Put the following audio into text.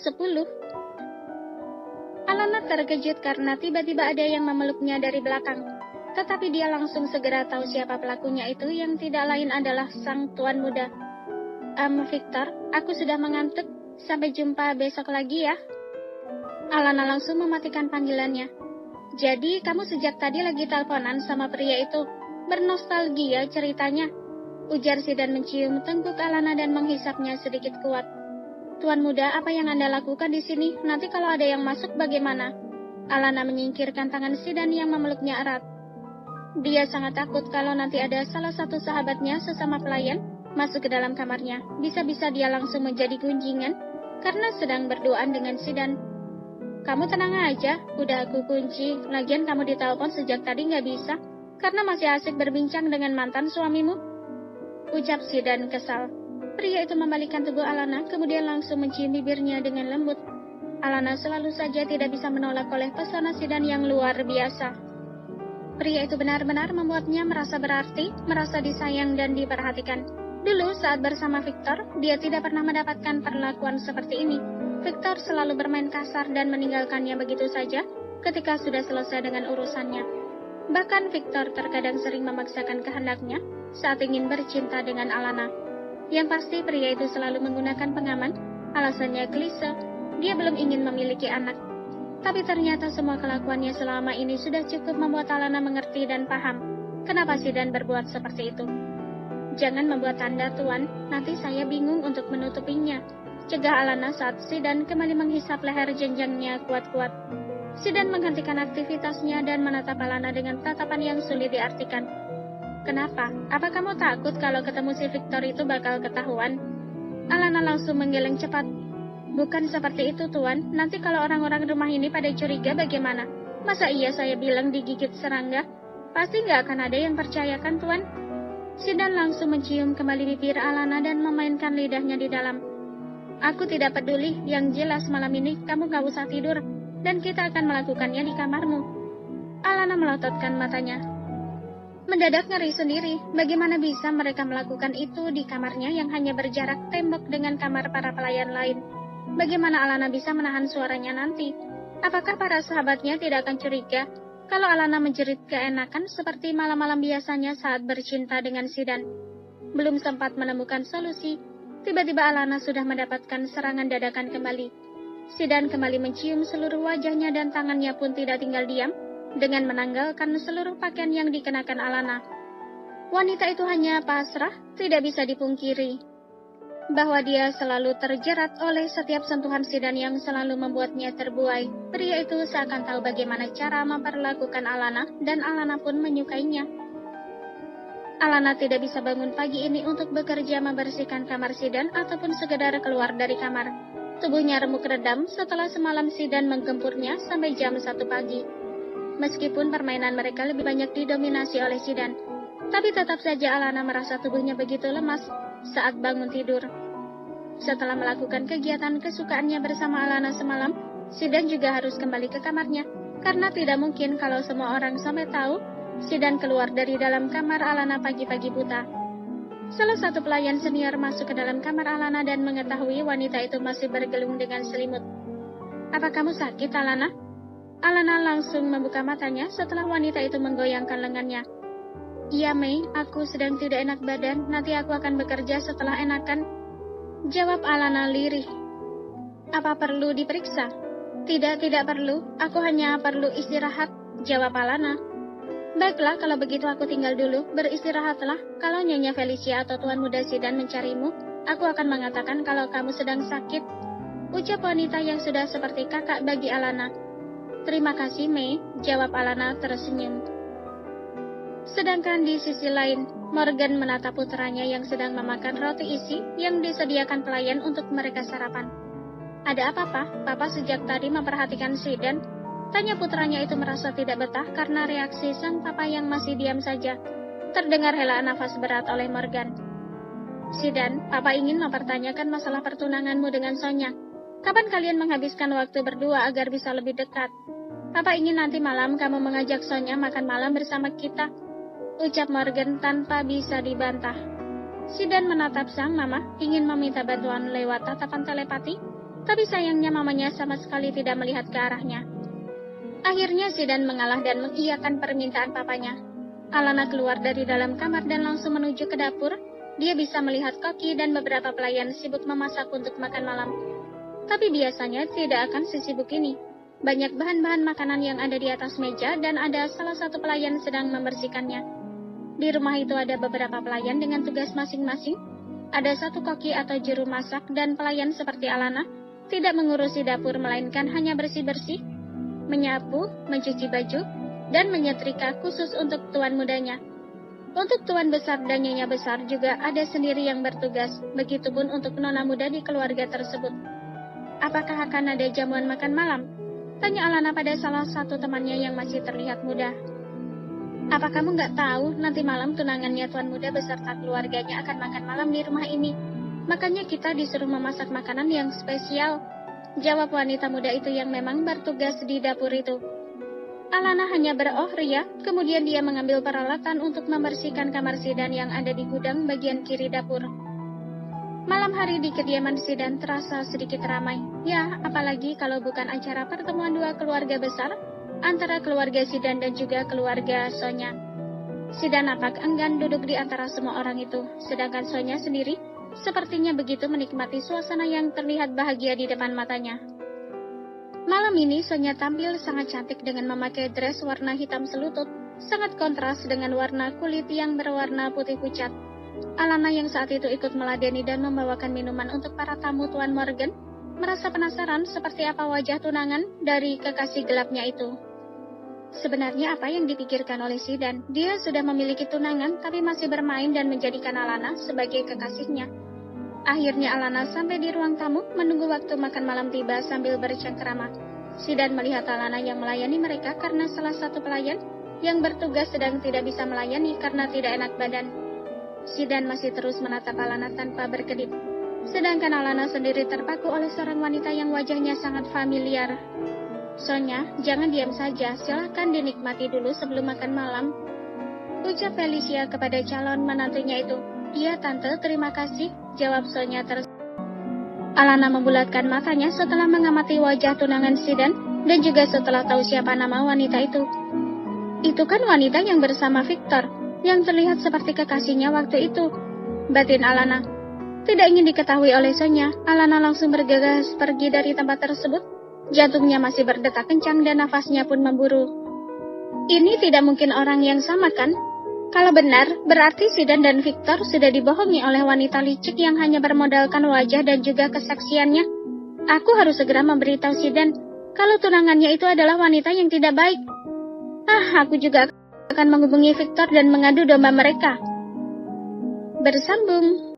10. Alana terkejut karena tiba-tiba ada yang memeluknya dari belakang. Tetapi dia langsung segera tahu siapa pelakunya itu yang tidak lain adalah sang tuan muda. Victor, aku sudah mengantuk. Sampai jumpa besok lagi ya. Alana langsung mematikan panggilannya. Jadi kamu sejak tadi lagi teleponan sama pria itu? Bernostalgia ceritanya. Ujar Sidan mencium tengkuk Alana dan menghisapnya sedikit kuat. Tuan muda, apa yang Anda lakukan di sini? Nanti kalau ada yang masuk bagaimana? Alana menyingkirkan tangan Sidan yang memeluknya erat. Dia sangat takut kalau nanti ada salah satu sahabatnya sesama pelayan masuk ke dalam kamarnya. Bisa-bisa dia langsung menjadi gunjingan karena sedang berduaan dengan Sidan. Kamu tenang aja, udah aku kunci. Lagian kamu ditelepon sejak tadi nggak bisa, karena masih asik berbincang dengan mantan suamimu. Ucap Sidan kesal. Pria itu membalikkan tubuh Alana, kemudian langsung mencium bibirnya dengan lembut. Alana selalu saja tidak bisa menolak oleh pesona Sidan yang luar biasa. Pria itu benar-benar membuatnya merasa berarti, merasa disayang dan diperhatikan. Dulu saat bersama Victor, dia tidak pernah mendapatkan perlakuan seperti ini. Victor selalu bermain kasar dan meninggalkannya begitu saja ketika sudah selesai dengan urusannya. Bahkan Victor terkadang sering memaksakan kehendaknya saat ingin bercinta dengan Alana. Yang pasti pria itu selalu menggunakan pengaman, alasannya klise, dia belum ingin memiliki anak. Tapi ternyata semua kelakuannya selama ini sudah cukup membuat Alana mengerti dan paham kenapa Sidan berbuat seperti itu. Jangan membuat tanda, Tuan, nanti saya bingung untuk menutupinya. Cegah Alana saat Sidan kembali menghisap leher jenjangnya kuat-kuat. Sidan menghentikan aktivitasnya dan menatap Alana dengan tatapan yang sulit diartikan. Kenapa? Apa kamu takut kalau ketemu si Victor itu bakal ketahuan? Alana langsung menggeleng cepat. Bukan seperti itu, Tuan. Nanti kalau orang-orang rumah ini pada curiga bagaimana? Masa iya saya bilang digigit serangga? Pasti nggak akan ada yang percayakan, Tuan. Sidan langsung mencium kembali bibir Alana dan memainkan lidahnya di dalam. Aku tidak peduli, yang jelas malam ini kamu nggak usah tidur, dan kita akan melakukannya di kamarmu. Alana melototkan matanya. Mendadak ngeri sendiri, bagaimana bisa mereka melakukan itu di kamarnya yang hanya berjarak tembok dengan kamar para pelayan lain? Bagaimana Alana bisa menahan suaranya nanti? Apakah para sahabatnya tidak akan curiga kalau Alana menjerit keenakan seperti malam-malam biasanya saat bercinta dengan Sidan? Belum sempat menemukan solusi, tiba-tiba Alana sudah mendapatkan serangan dadakan kembali. Sidan kembali mencium seluruh wajahnya dan tangannya pun tidak tinggal diam dengan menanggalkan seluruh pakaian yang dikenakan Alana. Wanita itu hanya pasrah, tidak bisa dipungkiri bahwa dia selalu terjerat oleh setiap sentuhan Sidan yang selalu membuatnya terbuai. Pria itu seakan tahu bagaimana cara memperlakukan Alana dan Alana pun menyukainya. Alana tidak bisa bangun pagi ini untuk bekerja membersihkan kamar Sidan ataupun sekedar keluar dari kamar. Tubuhnya remuk redam setelah semalam Sidan menggempurnya sampai jam 1 pagi. Meskipun permainan mereka lebih banyak didominasi oleh Sidan, tapi tetap saja Alana merasa tubuhnya begitu lemas saat bangun tidur. Setelah melakukan kegiatan kesukaannya bersama Alana semalam, Sidan juga harus kembali ke kamarnya, karena tidak mungkin kalau semua orang sampai tahu Sidan keluar dari dalam kamar Alana pagi-pagi buta. Salah satu pelayan senior masuk ke dalam kamar Alana dan mengetahui wanita itu masih bergelung dengan selimut. Apa kamu sakit, Alana? Alana langsung membuka matanya setelah wanita itu menggoyangkan lengannya. Iya, Mei, aku sedang tidak enak badan, nanti aku akan bekerja setelah enakan. Jawab Alana lirih. Apa perlu diperiksa? Tidak perlu, aku hanya perlu istirahat, jawab Alana. Baiklah, kalau begitu aku tinggal dulu, beristirahatlah. Kalau Nyonya Felicia atau Tuan Muda Sidan mencarimu, aku akan mengatakan kalau kamu sedang sakit. Ucap wanita yang sudah seperti kakak bagi Alana. Terima kasih, Mei, jawab Alana tersenyum. Sedangkan di sisi lain, Morgan menatap putranya yang sedang memakan roti isi yang disediakan pelayan untuk mereka sarapan. Ada apa, Pak? Papa sejak tadi memperhatikan Sidan. Tanya putranya itu merasa tidak betah karena reaksi sang papa yang masih diam saja. Terdengar helaan nafas berat oleh Morgan. Sidan, Papa ingin mempertanyakan masalah pertunanganmu dengan Sonya. Kapan kalian menghabiskan waktu berdua agar bisa lebih dekat? Papa ingin nanti malam kamu mengajak Sonya makan malam bersama kita. Ucap Morgan tanpa bisa dibantah. Sidan menatap sang mama, ingin meminta bantuan lewat tatapan telepati. tapi sayangnya mamanya sama sekali tidak melihat ke arahnya. Akhirnya Zidan mengalah dan mengiyakan permintaan papanya. Alana keluar dari dalam kamar dan langsung menuju ke dapur. Dia bisa melihat Koki dan beberapa pelayan sibuk memasak untuk makan malam. Tapi biasanya tidak akan sesibuk ini. Banyak bahan-bahan makanan yang ada di atas meja dan ada salah satu pelayan sedang membersihkannya. Di rumah itu ada beberapa pelayan dengan tugas masing-masing. Ada satu koki atau juru masak dan pelayan seperti Alana tidak mengurusi dapur melainkan hanya bersih-bersih, menyapu, mencuci baju, dan menyetrika khusus untuk tuan mudanya. Untuk tuan besar dan nyonya besar juga ada sendiri yang bertugas, begitupun untuk nona muda di keluarga tersebut. Apakah akan ada jamuan makan malam? Tanya Alana pada salah satu temannya yang masih terlihat muda. Apa kamu nggak tahu nanti malam tunangannya tuan muda beserta keluarganya akan makan malam di rumah ini? Makanya kita disuruh memasak makanan yang spesial. Jawab wanita muda itu yang memang bertugas di dapur itu. Alana hanya beroh ria, kemudian dia mengambil peralatan untuk membersihkan kamar Zidan yang ada di gudang bagian kiri dapur. Malam hari di kediaman Zidan terasa sedikit ramai. Ya, apalagi kalau bukan acara pertemuan dua keluarga besar, antara keluarga Zidan dan juga keluarga Sonya. Zidan nampak enggan duduk di antara semua orang itu, sedangkan Sonya sendiri sepertinya begitu menikmati suasana yang terlihat bahagia di depan matanya. Malam ini Sonya tampil sangat cantik dengan memakai dress warna hitam selutut, sangat kontras dengan warna kulit yang berwarna putih pucat. Alana yang saat itu ikut meladeni dan membawakan minuman untuk para tamu Tuan Morgan, merasa penasaran seperti apa wajah tunangan dari kekasih gelapnya itu. Sebenarnya apa yang dipikirkan oleh Zidan? Dia sudah memiliki tunangan tapi masih bermain dan menjadikan Alana sebagai kekasihnya. Akhirnya Alana sampai di ruang tamu menunggu waktu makan malam tiba sambil bercengkerama. Zidan melihat Alana yang melayani mereka karena salah satu pelayan yang bertugas sedang tidak bisa melayani karena tidak enak badan. Zidan masih terus menatap Alana tanpa berkedip. Sedangkan Alana sendiri terpaku oleh seorang wanita yang wajahnya sangat familiar. Sonya, jangan diam saja, silahkan dinikmati dulu sebelum makan malam, ucap Felicia kepada calon menantunya itu. Iya tante, terima kasih, jawab Sonya Alana membulatkan matanya setelah mengamati wajah tunangan Zidan dan juga setelah tahu siapa nama wanita itu. Itu kan wanita yang bersama Victor, yang terlihat seperti kekasihnya waktu itu, batin Alana. Tidak ingin diketahui oleh Sonya, Alana langsung bergegas pergi dari tempat tersebut. Jantungnya masih berdetak kencang dan nafasnya pun memburu. Ini tidak mungkin orang yang sama kan? Kalau benar, berarti Zidan dan Victor sudah dibohongi oleh wanita licik yang hanya bermodalkan wajah dan juga kesaksiannya. Aku harus segera memberitahu Zidan kalau tunangannya itu adalah wanita yang tidak baik. Aku juga akan menghubungi Victor dan mengadu domba mereka. Bersambung.